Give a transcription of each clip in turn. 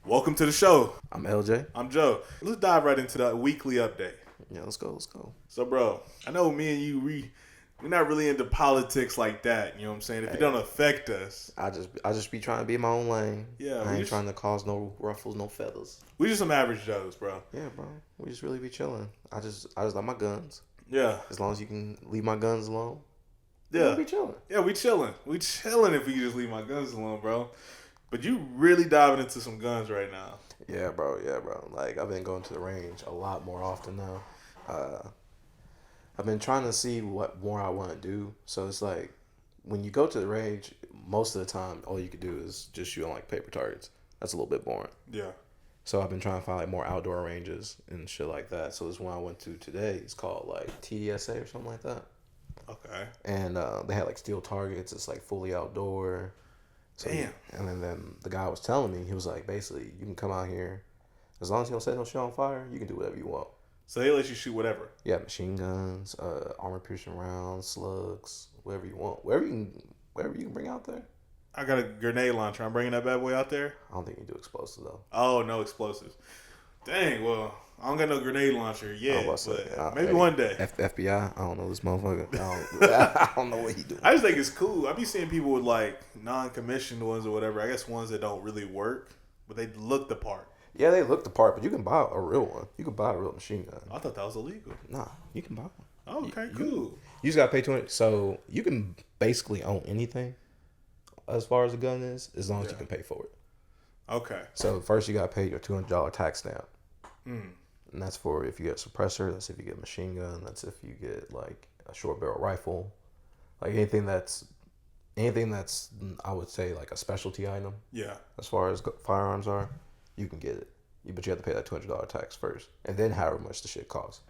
Welcome to the show. I'm LJ. I'm Joe. Let's dive right into the weekly update. Yeah, let's go. So, bro, I know me and you, we're not really into politics like that. You know what I'm saying? If it don't affect us. I just be trying to be in my own lane. Yeah, I ain't trying to cause no ruffles, no feathers. We just some average Joes, bro. Yeah, bro. We just really be chilling. I just like my guns. Yeah. As long as you can leave my guns alone. Yeah. We be chilling. Yeah, we chilling. We chilling if we can just leave my guns alone, bro. But you really diving into some guns right now. Yeah, bro. Like, I've been going to the range a lot more often now. I've been trying to see what more I want to do. So it's like, when you go to the range, most of the time, all you can do is just shoot on, like, paper targets. That's a little bit boring. Yeah. So I've been trying to find, like, more outdoor ranges and shit like that. So this one I went to today, it's called, like, TDSA or something like that. Okay. And they had, like, steel targets. It's, like, fully outdoor. So, damn. And then the guy was telling me, he was like, basically, you can come out here. As long as you don't set no shit on fire, you can do whatever you want. So they let you shoot whatever? Yeah, machine guns, armor-piercing rounds, slugs, whatever you want. Whatever you can bring out there. I got a grenade launcher. I'm bringing that bad boy out there? I don't think you do explosives, though. Oh, no explosives. Dang, well, I don't got no grenade launcher yet, but maybe one day. FBI, I don't know this motherfucker. I don't know what he doing. I just think it's cool. I be seeing people with, like, non-commissioned ones or whatever. I guess ones that don't really work, but they look the part. Yeah, they look the part, but you can buy a real one. You can buy a real machine gun. I thought that was illegal. Nah, you can buy one. Oh, okay, cool. You just gotta pay $200. So you can basically own anything as far as a gun is, as long as you can pay for it. Okay. So first you gotta pay your $200 tax stamp. Mm. And that's for if you get a suppressor, that's if you get a machine gun, that's if you get like a short barrel rifle. Like anything that's I would say like a specialty item. Yeah. As far as firearms are, you can get it. But you have to pay that $200 tax first. And then however much the shit costs.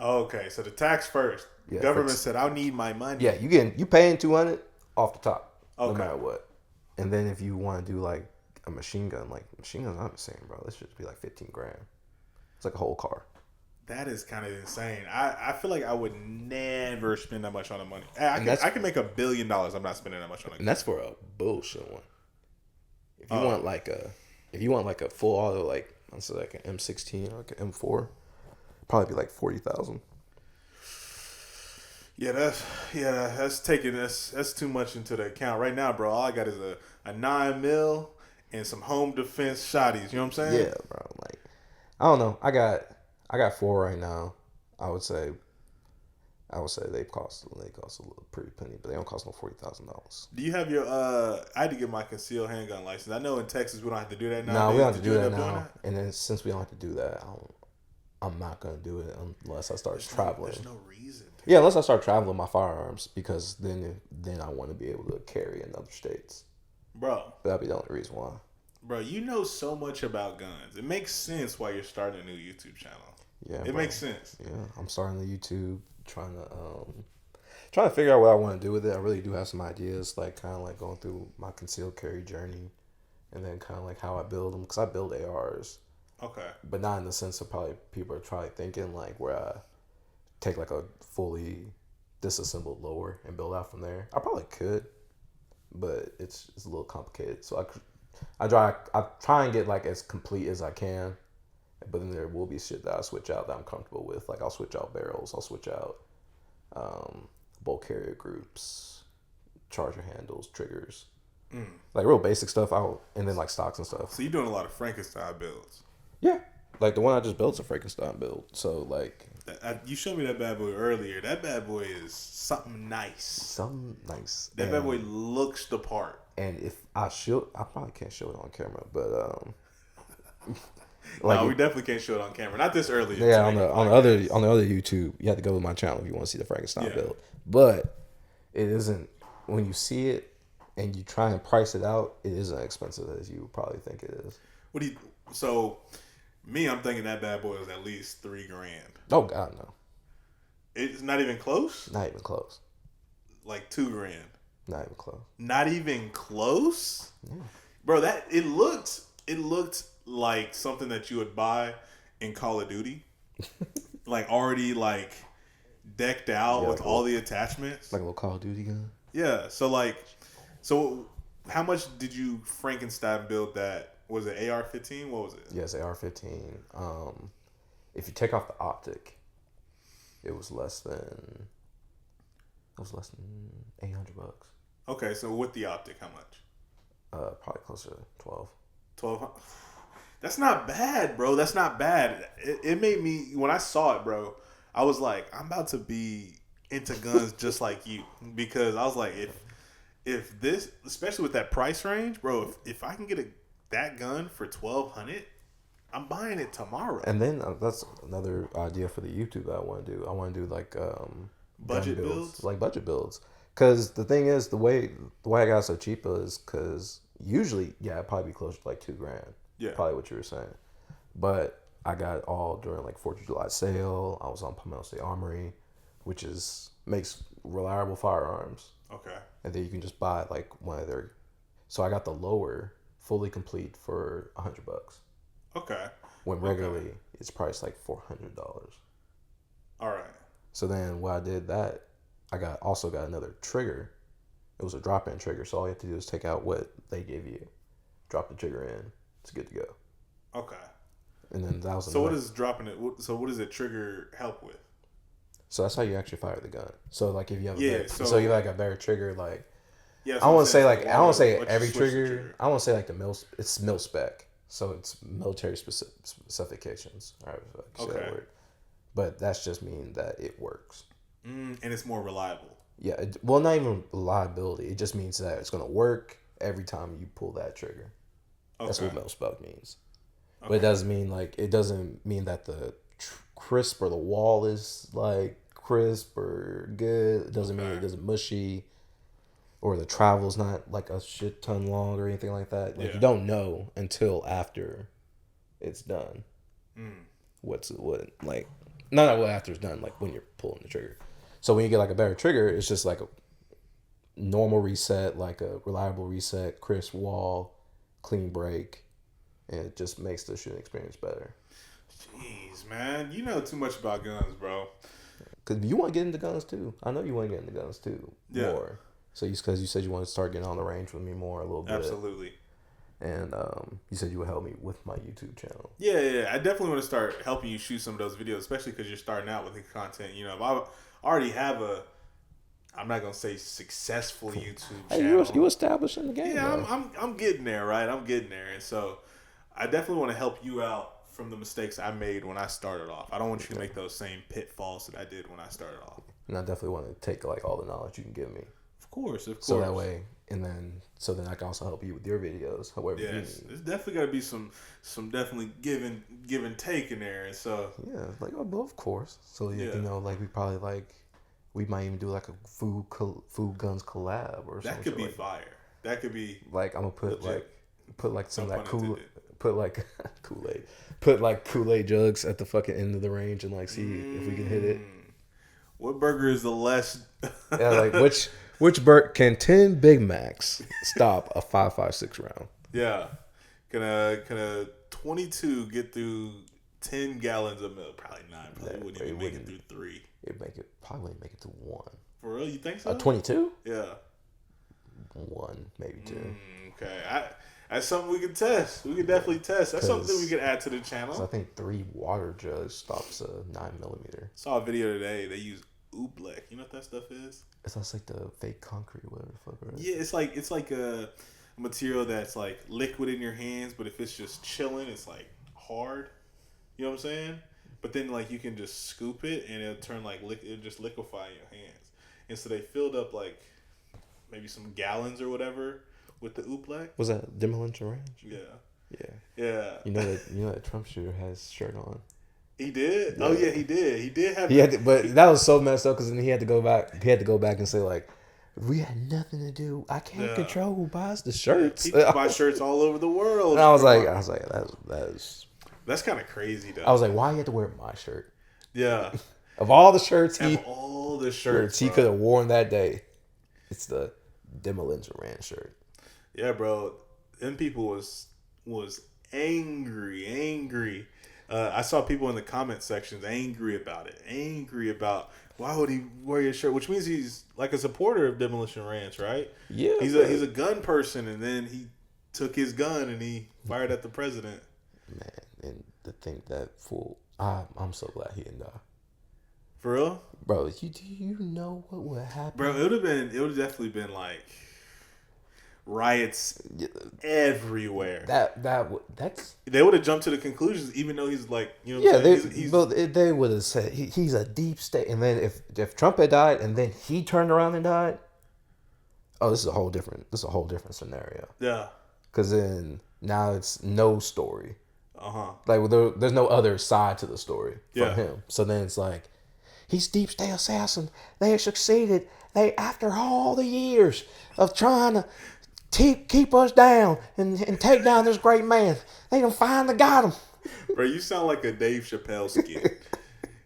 Okay, so the tax first. Yeah, government said I need my money. Yeah, you paying $200 off the top. Okay. No matter what. And then if you want to do like a machine gun, like machine guns, I'm just saying, bro, this should be like $15,000. It's like a whole car. That is kind of insane. I feel like I would never spend that much on the money. I can make $1 billion. I'm not spending that much on it. And that's for a bullshit one. If you want like a full auto, like let's say like an M16 or like an M4, probably be like $40,000. Yeah, that's taking that's too much into the account right now, bro. All I got is a 9mm and some home defense shotties. You know what I'm saying? Yeah, bro. Like, I don't know. I got 4 right now. I would say they cost a little pretty penny, but they don't cost no $40,000. Do you have your I had to get my concealed handgun license. I know in Texas we don't have to do that now. No, we don't have to do that now. And then since we don't have to do that, I'm not gonna do it unless I start traveling. There's no reason. Yeah, unless I start traveling with my firearms, because then I want to be able to carry in other states. Bro. That'd be the only reason why. Bro, you know so much about guns. It makes sense why you're starting a new YouTube channel. Yeah, it makes sense. Yeah, I'm starting the YouTube, trying to figure out what I want to do with it. I really do have some ideas, like kind of like going through my concealed carry journey, and then kind of like how I build them, because I build ARs. Okay. But not in the sense of probably people are probably thinking like where I take like a fully disassembled lower and build out from there. I probably could, but it's a little complicated. So I try and get like as complete as I can, but then there will be shit that I switch out that I'm comfortable with. Like I'll switch out barrels, I'll switch out bolt carrier groups, charger handles, triggers, like real basic stuff out, and then like stocks and stuff. So you're doing a lot of Frankenstein builds. Yeah, like the one I just built is a Frankenstein build. So like, you showed me that bad boy earlier. That bad boy is something nice. That bad boy looks the part. And if I probably can't show it on camera, but like, no, we definitely can't show it on camera. Not this early. Yeah, on the other YouTube, you have to go to my channel if you want to see the Frankenstein build. But it isn't, when you see it and you try and price it out, it isn't as expensive as you probably think it is. I'm thinking that bad boy is at least $3,000. Oh God, no. It's not even close? Not even close. Like $2,000. Not even close. Not even close? Yeah. Bro, it looked like something that you would buy in Call of Duty. Like already like decked out with all the attachments. Like a little Call of Duty gun. Yeah. So how much did you Frankenstein build that Was it AR-15? What was it? Yes, AR-15. If you take off the optic, it was less than $800. Okay, so with the optic, how much? Probably closer to 12. 12. That's not bad, bro. That's not bad. It made me, when I saw it, bro, I was like, I'm about to be into guns just like you, because I was like, if this, especially with that price range, bro, if I can get that gun for $1,200, I'm buying it tomorrow. And then that's another idea for the YouTube that I want to do. I want to do like budget builds, like budget builds. Because the thing is, the way I got so cheap is because usually, yeah, it'd probably be closer to like $2,000. Yeah, probably what you were saying. But I got it all during like 4th of July sale. I was on Palmetto State Armory, which makes reliable firearms. Okay. And then you can just buy like one of their. So I got the lower fully complete for $100. Okay. When regularly it's priced like $400. All right. So then what I did that I also got another trigger. It was a drop-in trigger, so all you have to do is take out what they give you, drop the trigger in. It's good to go. Okay. And then that was so. What is dropping it? So what does the trigger help with? So that's how you actually fire the gun. So like if you have so you have like a better trigger, like yeah, I want to say like I want to say let every you switch the trigger. I want to say like it's mil spec, so it's military specifications. All right, if I can say that word. But that's just mean that it works. And it's more reliable. Yeah, well, not even reliability. It just means that it's going to work every time you pull that trigger. Okay. That's what mil spec means. Okay. But it doesn't mean that the crisp or the wall is like crisp or good. It doesn't mean it doesn't mushy, or the travel's not like a shit ton long or anything like that. Like you don't know until after it's done. What like not what after it's done, like when you're pulling the trigger. So when you get like a better trigger, it's just like a normal reset, like a reliable reset, crisp wall, clean break, and it just makes the shooting experience better. Jeez, man, you know too much about guns, bro. Cause you want to get into guns too. I know you want to get into guns too. Yeah. More. So because you said you want to start getting on the range with me more a little bit. Absolutely. And you said you would help me with my YouTube channel. Yeah. I definitely want to start helping you shoot some of those videos, especially because you're starting out with the content. You know, if I already have I'm not gonna say successful YouTube channel. You established in the game. Yeah, I'm getting there, right? I'm getting there, and so I definitely want to help you out from the mistakes I made when I started off. I don't want you to make those same pitfalls that I did when I started off. And I definitely want to take like all the knowledge you can give me. Of course. So that way, so then I can also help you with your videos, however you need. There's definitely got to be some definitely give and take in there, and so yeah, like of course. So you know, like we might even do like a food guns collab or something. That could be like fire. That could be like I'm gonna put like some of that Kool-Aid. Put like Kool-Aid jugs at the fucking end of the range and like see if we can hit it. What burger is the less? Yeah, like which burger can 10 Big Macs stop a 5.56 round? Yeah, can a 22 get through 10 gallons of milk? Probably not. Probably wouldn't even make it through 3. It'd probably make it to 1. For real, you think so? A 22? Yeah. 1, maybe 2. Okay, that's something we can test. We can definitely test. That's something we can add to the channel. I think 3 water jugs stops a 9mm. Saw a video today. They use oobleck. You know what that stuff is? It's like the fake concrete, whatever the fuck. Right? Yeah, it's like a material that's like liquid in your hands, but if it's just chilling, it's like hard. You know what I'm saying? But then like you can just scoop it and it'll turn like it'll just liquefy in your hands. And so they filled up like maybe some gallons or whatever with the oobleck. Was that Demolition Ranch? Yeah. You know that Trump shooter has shirt on. He did? Yeah. Oh yeah, he did. He did have. But that was so messed up because then he had to go back. He had to go back and say like, "We had nothing to do. I can't control who buys the shirts. People buy shirts all over the world." And I was like, that's kind of crazy though. I was like, why you have to wear my shirt? Yeah. Of all the shirts he could have worn that day, it's the Demolition Ranch shirt. Yeah, bro. Them people was angry. I saw people in the comment sections angry about it. Angry about why would he wear your shirt? Which means he's like a supporter of Demolition Ranch, right? Yeah. He's a gun person, and then took his gun and he fired at the president. Man, and to think that fool, I'm so glad he didn't die. For real, bro. Do you know what would happen, bro? It would have definitely been like riots everywhere. That's they would have jumped to the conclusions, even though he's like, you know, what I'm saying? They would have said he's a deep state, and then if Trump had died and then he turned around and died, oh, this is a whole different scenario. Yeah, because then now it's no story. Like there's no other side to the story from him. So then it's like, he's deep state assassin. They have succeeded. After all the years of trying to keep us down and take down this great man, they done finally got him. Bro, you sound like a Dave Chappelle skit.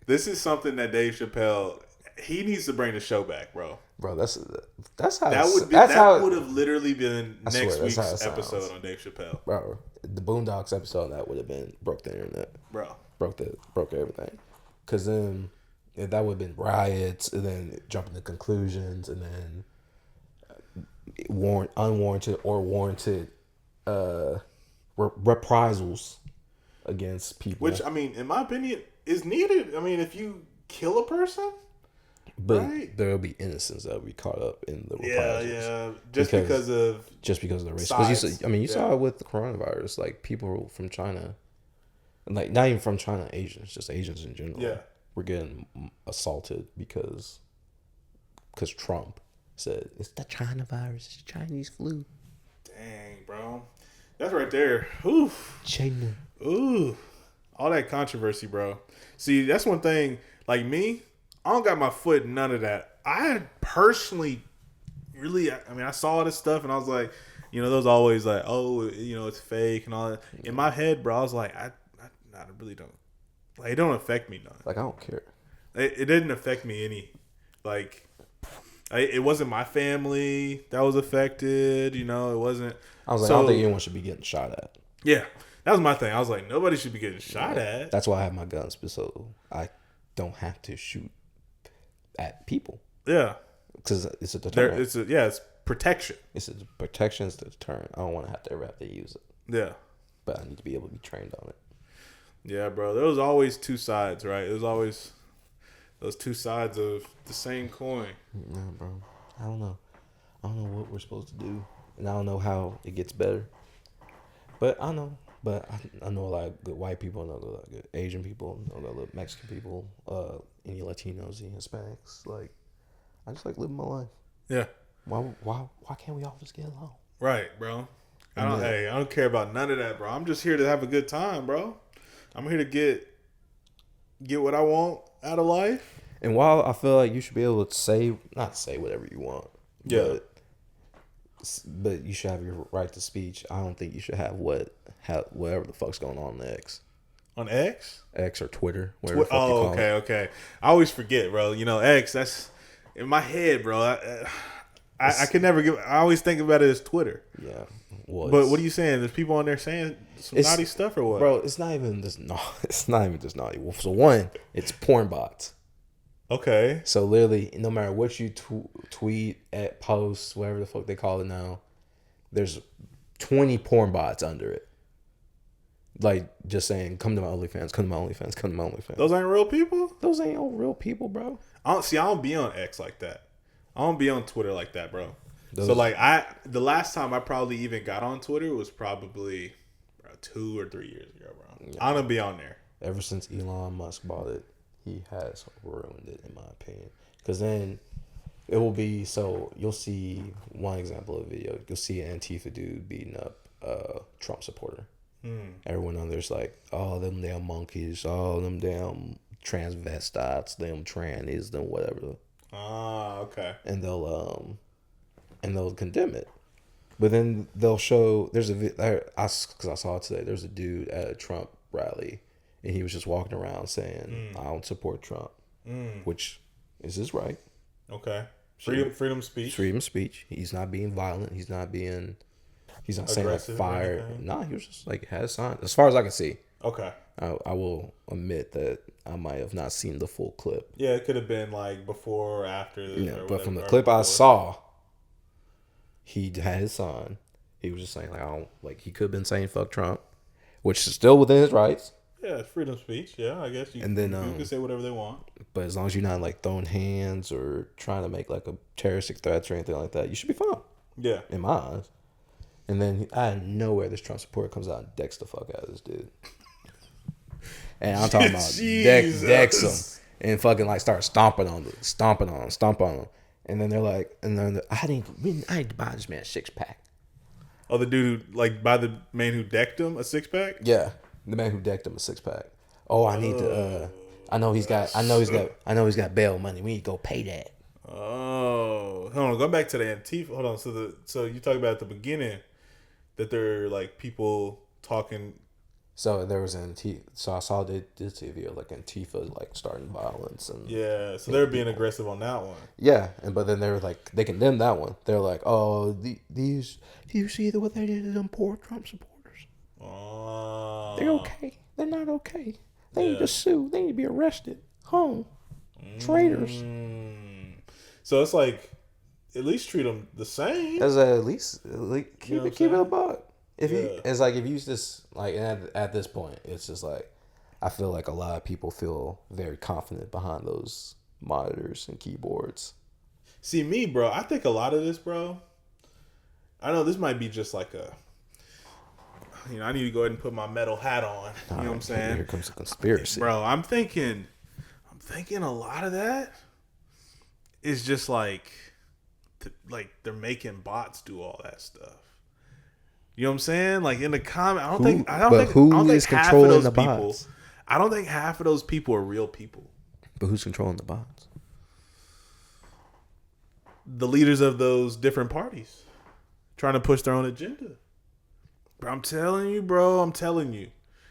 This is something that Dave Chappelle, he needs to bring the show back, bro. Bro, that's how that would have literally been next week's episode on Dave Chappelle. Bro, the Boondocks episode, that would have been broke the internet. Bro. Broke everything. Because then that would have been riots, and then jumping to conclusions, and then unwarranted or warranted reprisals against people. Which, I mean, in my opinion, is needed. I mean, if you kill a person, but right? there'll be innocents that'll be caught up in the reprisals. Yeah. Just because of the race. Because you saw it with the coronavirus, like people from China, like not even from China, Asians, just Asians in general. Yeah. Were getting assaulted because Trump said it's the China virus, it's the Chinese flu. Dang, bro, that's right there. Oof, China. Ooh, all that controversy, bro. See, that's one thing. Like me, I don't got my foot in none of that. I personally, really, I mean, I saw this stuff and I was like, you know, those always like, oh, you know, it's fake and all that. In my head, bro, I was like, I really don't. Like, it don't affect me none. Like, I don't care. It didn't affect me any. Like, it wasn't my family that was affected. You know, it wasn't. I was like, I don't think anyone should be getting shot at. Yeah, that was my thing. I was like, nobody should be getting shot at. That's why I have my guns, so I don't have to shoot at people. Yeah, because it's a deterrent. It's protection. It's a protection. It's a deterrent. I don't want to have to ever have to use it. Yeah, but I need to be able to be trained on it. Yeah, bro. There was always two sides, right? There was always those two sides of the same coin. No, bro. I don't know what we're supposed to do, and I don't know how it gets better. But I know. But I know a lot of good white people. I know a lot of good Asian people. I know a lot of Mexican people. Any Latinos, any Hispanics. Like, I just like living my life. Yeah. Why can't we all just get along? Right, bro. I don't care about none of that, bro. I'm just here to have a good time, bro. I'm here to get what I want out of life. And while I feel like you should be able to not say whatever you want, but you should have your right to speech. I don't think you should have whatever the fuck's going on X. On X? X or Twitter. Whatever the fuck you call it. Okay. I always forget, bro. You know, X, that's in my head, bro. I can never I always think about it as Twitter. Yeah. But what are you saying? There's people on there saying some naughty stuff or what? Bro, it's not even just naughty. Well, so one, it's porn bots. Okay. So literally, no matter what you tweet, at post, whatever the fuck they call it now, there's 20 porn bots under it. Like, just saying, come to my OnlyFans, come to my OnlyFans, come to my OnlyFans. Those ain't real people? Those ain't real people, bro. I don't be on X like that. I don't be on Twitter like that, bro. So like the last time I probably even got on Twitter was probably 2 or 3 years ago, bro. Yeah. I don't be on there. Ever since Elon Musk bought it, he has ruined it, in my opinion. Because then it will be, so you'll see one example of a video. You'll see an Antifa dude beating up a Trump supporter. Everyone on there's like, oh, them damn monkeys, oh, them damn transvestites, them trannies, them whatever. Ah, okay. And they'll condemn it, but then they'll show because I saw it today. There's a dude at a Trump rally, and he was just walking around saying, "I don't support Trump," which is his right. Okay, freedom speech. Freedom speech. He's not being violent. He's not saying like fire. Nah, he was just like had a sign. As far as I can see. Okay. I will admit that I might have not seen the full clip. Yeah, it could have been like before or after. Yeah, but from the clip I saw, he had his sign, He was just saying like I don't like he could have been saying fuck Trump, which is still within his rights. Yeah, it's freedom of speech. Yeah, I guess you can say whatever they want. But as long as you're not like throwing hands or trying to make like a terroristic threats or anything like that, you should be fine. Yeah, in my eyes. And then out of nowhere, this Trump supporter comes out and decks the fuck out of this dude. And I'm talking about decks him and fucking like start stomping on him. And then they're like, I need to buy this man a 6-pack. Oh, the dude who, like, by the man who decked him a 6-pack? Yeah, the man who decked him a 6-pack. Oh, I need to. I know he's got bail money. We need to go pay that. Oh, hold on. Go back to the Antifa. Hold on. So you talk about at the beginning that they're like people talking. So there was Antifa. So I saw they did see a video like Antifa like starting violence and yeah. So they're being aggressive on that one. Yeah, but then they were like they condemned that one. They're like, oh, these. Do you see what they did to them poor Trump supporters? Oh, they're okay. They're not okay. They need to sue. They need to be arrested. Home. Traitors. So it's like, at least treat them the same. As at least keep it a buck. It's like if you just like at this point, it's just like I feel like a lot of people feel very confident behind those monitors and keyboards. See me, bro. I think a lot of this, bro. I know this might be just like I need to go ahead and put my metal hat on. You know what I'm saying? Here comes the conspiracy, bro. I'm thinking a lot of that is just like they're making bots do all that stuff. You know what I'm saying? Like in the comment, I don't think controlling the bots? I don't think half of those people are real people. But who's controlling the bots? The leaders of those different parties trying to push their own agenda. But I'm telling you, bro.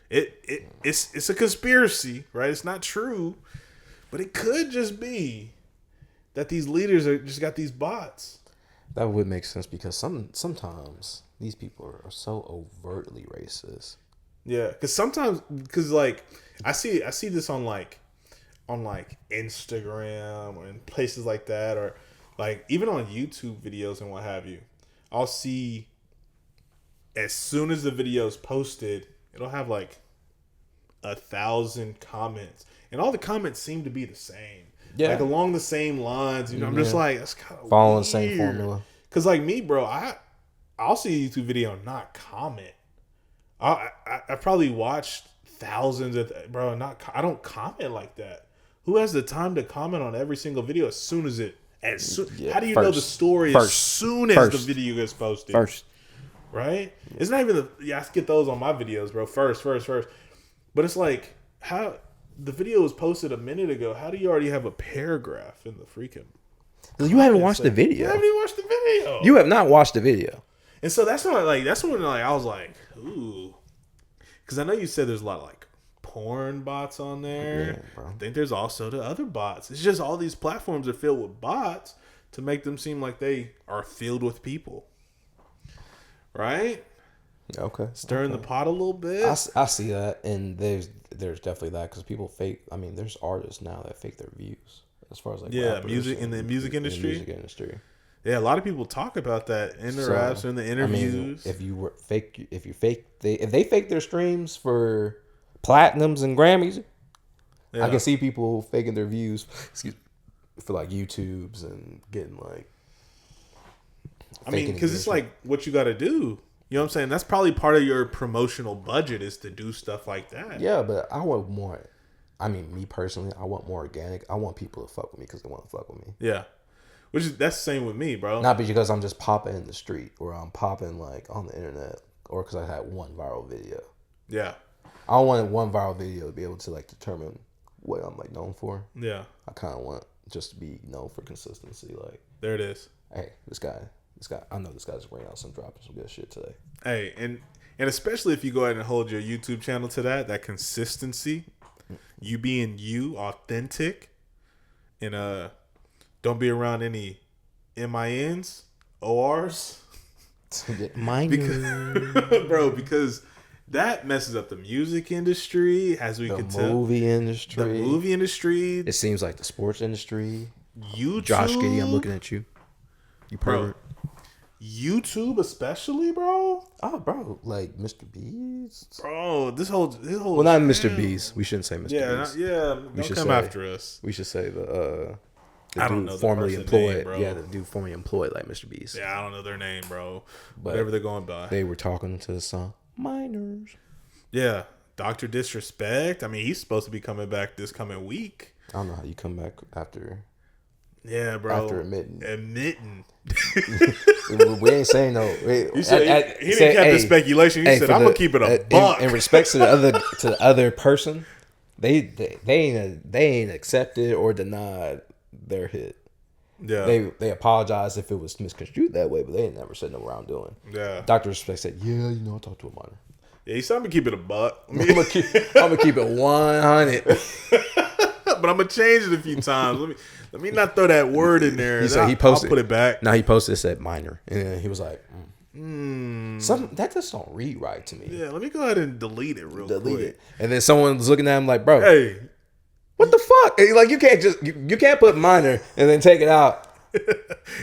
It's a conspiracy, right? It's not true, but it could just be that these leaders are just got these bots. That would make sense because sometimes these people are so overtly racist. Yeah, because like I see this on like Instagram or in places like that, or like even on YouTube videos and what have you. I'll see as soon as the video is posted, it'll have like 1,000 comments, and all the comments seem to be the same. Yeah, like along the same lines. You know, I'm just like, that's kind of following the same formula. Cause like me, bro, I'll see a YouTube video and not comment. I probably watched thousands of I don't comment like that. Who has the time to comment on every single video as soon as how do you know the story as soon as the video gets posted? First. Right? It's not even I get those on my videos, bro. First. But it's like, how the video was posted a minute ago. How do you already have a paragraph in the freaking? You haven't watched the video. You haven't even watched the video. You have not watched the video. And so that's when I was like, ooh, because I know you said there's a lot of like porn bots on there. Yeah, I think there's also the other bots. It's just all these platforms are filled with bots to make them seem like they are filled with people. Right? Okay. Stirring the pot a little bit. I see that, and there's definitely that because people fake. I mean, there's artists now that fake their views as far as like music in the music industry. The music industry. Yeah, a lot of people talk about that in the raps or in the interviews. I mean, if they fake their streams for platinums and Grammys, I can see people faking their views for like YouTubes and getting like. I mean, because it's like what you got to do. You know what I'm saying? That's probably part of your promotional budget is to do stuff like that. Yeah, but I want more. I mean, me personally, I want more organic. I want people to fuck with me because they want to fuck with me. Yeah. That's the same with me, bro. Not because I'm just popping in the street or I'm popping like on the internet or because I had one viral video. Yeah. I wanted one viral video to be able to like determine what I'm like known for. Yeah. I kind of want just to be known for consistency. Like, there it is. Hey, this guy, I know this guy's bringing out dropping some good shit today. Hey, and especially if you go ahead and hold your YouTube channel to that consistency, you being you, authentic, and don't be around any MINs, ORs. Because that messes up the music industry, as we can tell. The movie industry. It seems like the sports industry. YouTube. Josh Giddey, I'm looking at you. You pervert. YouTube especially, bro. Oh, bro, like Mr. Beast. Bro, this whole Well, not Mr. Beast. We shouldn't say Mr. Yeah, Beast. we don't come after us. We should say the I don't dude know the formerly person's employed. name, bro. Yeah, the dude formerly employed like Mr. Beast. Yeah, I don't know their name, bro. But whatever they're going by. They were talking to the song Minors. Yeah, Dr. Disrespect. I mean, he's supposed to be coming back this coming week. I don't know how you come back after. Yeah, bro. After admitting. We ain't saying no. He said he didn't keep the speculation. He said, "I'm gonna keep it a buck." In respect to the other person, they ain't accepted or denied their hit. Yeah, they apologized if it was misconstrued that way, but they ain't never said no wrong doing. Yeah, Dr. Respect said, "Yeah, you know, I talked to a minor." Yeah, he said, "I'm gonna keep it a buck." I'm gonna keep it 100. But I'm gonna change it a few times. Let me not throw that word in there. He said he posted. I'll put it back. Now he posted it said minor, and then he was like, "Something that just don't read right to me." Yeah, let me go ahead and delete it real quick. And then someone was looking at him like, "Bro, hey, what the fuck?" Like you can't just you can't put minor and then take it out.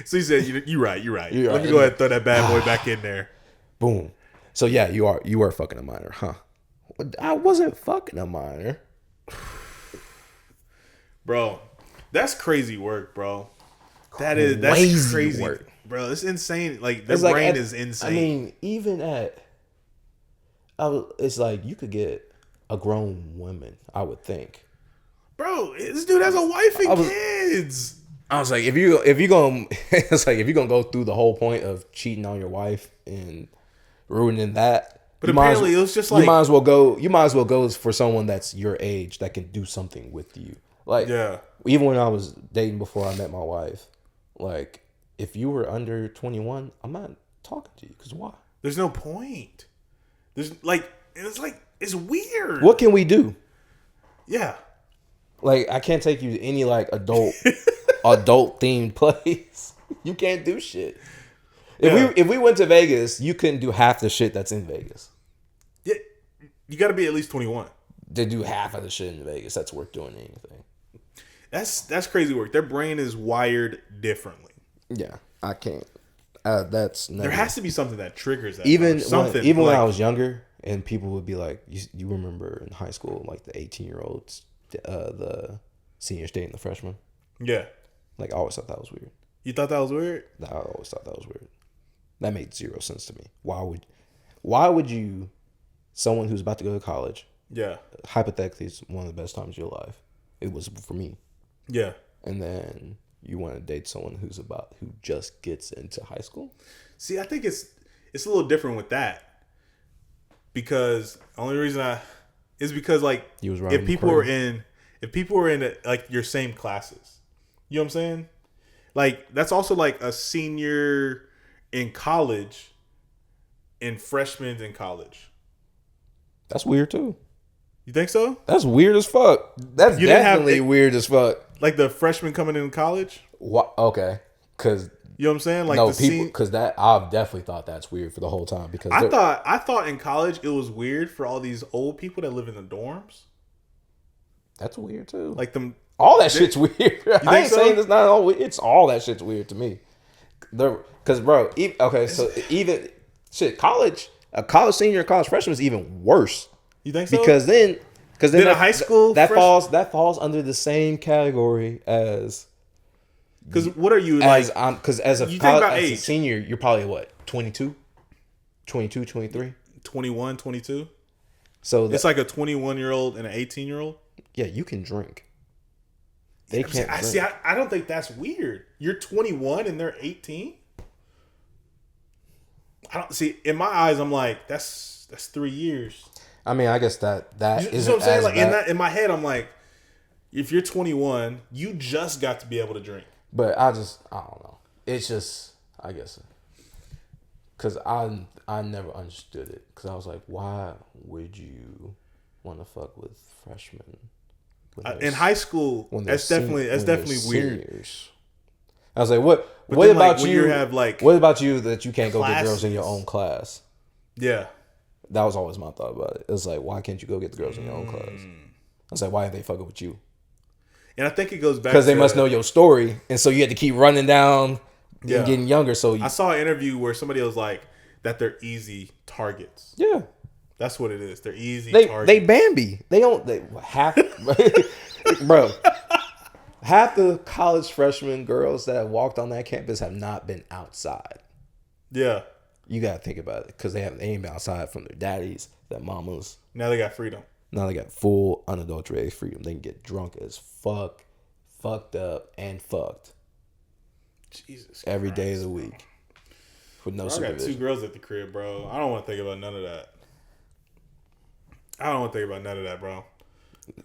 So he said, "You're right. Let me go ahead and throw that bad boy back in there." Boom. So yeah, you are fucking a minor, huh? I wasn't fucking a minor. Bro, that's crazy work, bro. That's crazy work. Bro. It's insane. Like their brain is insane. I mean, even it's like you could get a grown woman, I would think. Bro, this dude has a wife and kids. I was like, if you gonna it's like if you're gonna go through the whole point of cheating on your wife and ruining that. But apparently it was just like you might as well go for someone that's your age that can do something with you. Like, yeah. Even when I was dating before I met my wife, like, if you were under 21, I'm not talking to you. Because why? There's no point. It's weird. What can we do? Yeah. Like, I can't take you to any, like, adult themed place. You can't do shit. If we went to Vegas, you couldn't do half the shit that's in Vegas. Yeah. You got to be at least 21. To do half of the shit in Vegas, that's worth doing anything. That's crazy work. Their brain is wired differently. Yeah, I can't. That's never. There has to be something that triggers that. Even when I was younger, and people would be like, "You remember in high school, like the 18-year-olds, the seniors dating the freshmen?" Yeah. Like I always thought that was weird. You thought that was weird? I always thought that was weird. That made zero sense to me. Why would you, someone who's about to go to college? Yeah. Hypothetically, it's one of the best times of your life. It was for me. Yeah. And then you want to date someone who just gets into high school? See, I think it's a little different with that. Because the only reason is because like if people were in like your same classes. You know what I'm saying? Like that's also like a senior in college and freshmen in college. That's weird too. You think so? That's weird as fuck. That's definitely weird as fuck. Like the freshmen coming in college? What? Okay. Because you know what I'm saying? Like no, people. Because I've definitely thought that's weird for the whole time. Because I thought in college it was weird for all these old people that live in the dorms. That's weird too. Like them. All that shit's weird. I ain't saying it's not all. It's all that shit's weird to me. Because bro, even college, a college senior, and college freshman is even worse. You think so? Because then a high school that falls under the same category as. Because what are you as like? Because as a senior, you're probably what 22, 23, 21, 22. So it's like a 21-year-old and an 18-year-old. Yeah, you can drink. They can't. I don't think that's weird. You're 21 and they're 18. I don't see. In my eyes, I'm like, that's 3 years. I mean, I guess that is what I'm saying. Like in my head, I'm like, if you're 21, you just got to be able to drink. But I don't know. It's just, I guess, because I never understood it. Because I was like, why would you want to fuck with freshmen? In high school, that's definitely weird. Seniors. I was like, what about like, you? What about you that you can't go get girls in your own class? Yeah. That was always my thought about it. It was like, why can't you go get the girls in your own class? I was like, why are they fucking with you? And I think it goes back because they must know your story, and so you had to keep running down and getting younger. So I saw an interview where somebody was like that they're easy targets. Yeah. That's what it is. They're easy targets. They Bambi. They don't half bro. Half the college freshman girls that walked on that campus have not been outside. Yeah. You gotta think about it because they ain't been outside from their daddies, their mamas. Now they got freedom. Now they got full unadulterated freedom. They can get drunk as fuck, fucked up, and fucked. Jesus. Every Christ, day of the week. With no supervision. I got 2 girls at the crib, bro. I don't want to think about none of that. I don't want to think about none of that, bro.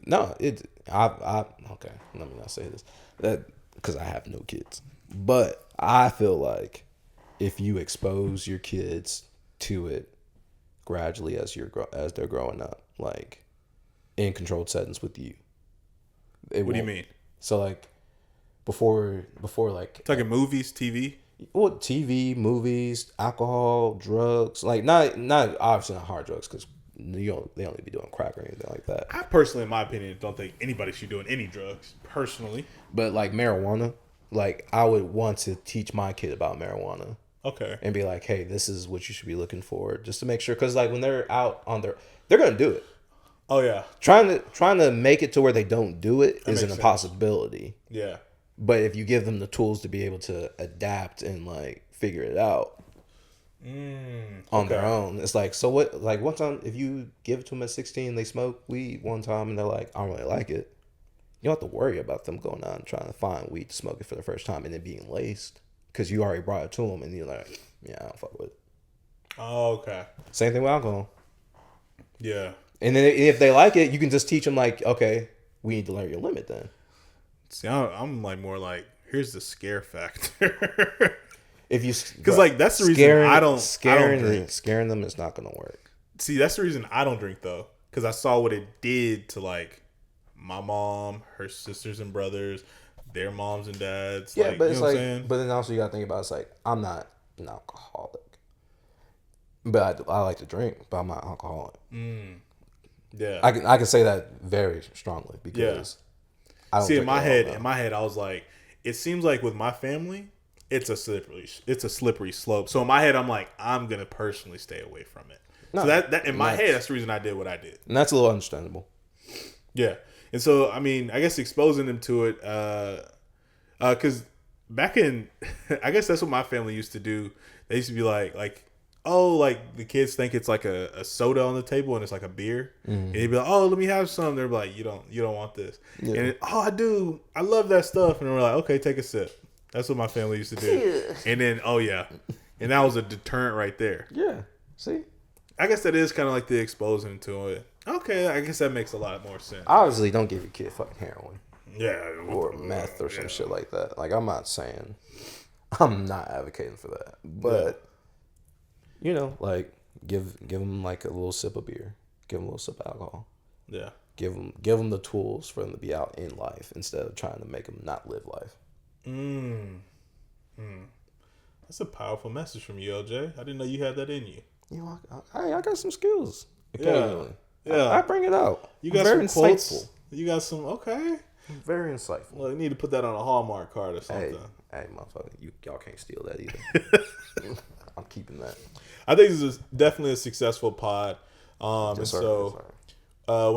No, okay. Let me not say this. That because I have no kids. But I feel like if you expose your kids to it gradually as they're growing up, like in controlled settings with you. What do you mean? So like before like talking movies, TV? Well, TV, movies, alcohol, drugs, like not obviously not hard drugs because they only be doing crack or anything like that. I personally, in my opinion, don't think anybody should be doing any drugs. Personally, but like marijuana, like I would want to teach my kid about marijuana. Okay. And be like, hey, this is what you should be looking for, just to make sure, because like when they're out on they're gonna do it. Oh yeah. Trying to make it to where they don't do it is an impossibility. Yeah. But if you give them the tools to be able to adapt and like figure it out on their own, it's like, so what? Like one time, if you give it to them at 16, they smoke weed one time and they're like, I don't really like it. You don't have to worry about them going out and trying to find weed to smoke it for the first time and then being laced because you already brought it to them and you're like, yeah, I don't fuck with it. Oh, okay. Same thing with alcohol. Yeah. And then if they like it, you can just teach them like, okay, we need to learn your limit then. See, I'm like more like, here's the scare factor. If you, because like that's the reason I don't drink. Scaring them is not gonna work. See, that's the reason I don't drink though, because I saw what it did to like my mom, her sisters and brothers, their moms and dads. Yeah, like, but it's you know like, what I'm saying? But then also you gotta think about it's like I'm not an alcoholic, but I like to drink, but I'm not alcoholic. Yeah, I can say that very strongly because. I don't see, in my head, I was like, it seems like with my family, it's a slippery slope. So in my head, I'm like, I'm gonna personally stay away from it. No, so that in my head, that's the reason I did what I did, and that's a little understandable. Yeah, and so I mean, I guess exposing them to it, because back in, I guess that's what my family used to do. They used to be like. Oh, like the kids think it's like a soda on the table and it's like a beer, and they'd be like, "Oh, let me have some." They're like, "You don't want this," and I do. I love that stuff, and we're like, "Okay, take a sip." That's what my family used to do, and then and that was a deterrent right there. Yeah, see, I guess that is kind of like the exposing to it. Okay, I guess that makes a lot more sense. Obviously, don't give your kid fucking heroin, or meth or some shit like that. Like I'm not advocating for that, but. Yeah. You know, like give them like a little sip of beer, give them a little sip of alcohol. Yeah. Give them the tools for them to be out in life instead of trying to make them not live life. That's a powerful message from you, LJ. I didn't know you had that in you. You know, I got some skills. Occasionally. Yeah. I bring it out. You got very some quotes. Insightful. You got some Very insightful. Well, you need to put that on a Hallmark card or something. Hey, motherfucker, y'all can't steal that either. I'm keeping that. I think this is definitely a successful pod. When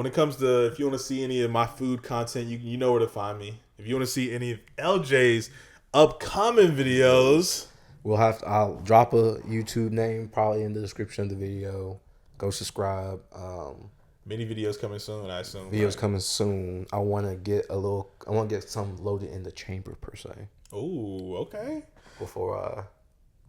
it comes to, if you want to see any of my food content, you know where to find me. If you want to see any of LJ's upcoming videos, I'll drop a YouTube name probably in the description of the video. Go subscribe. Many videos coming soon, I assume. Videos coming soon. I want to get some loaded in the chamber per se. Oh, okay.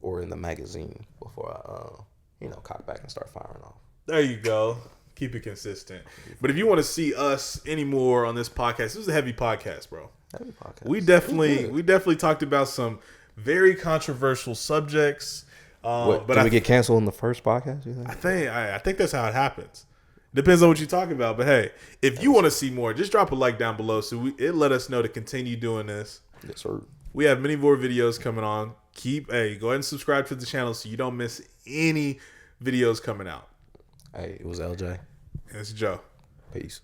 Or in the magazine before I, cock back and start firing off. There you go. Keep it consistent. But if you want to see us anymore on this podcast, this is a heavy podcast, bro. Heavy podcast. We definitely talked about some very controversial subjects. Did we get canceled in the first podcast? You think? I think that's how it happens. Depends on what you talk about. But hey, if you want to see more, just drop a like down below so it let us know to continue doing this. Yes, sir. We have many more videos coming on. Go ahead and subscribe to the channel so you don't miss any videos coming out. Hey, it was LJ. And it's Joe. Peace.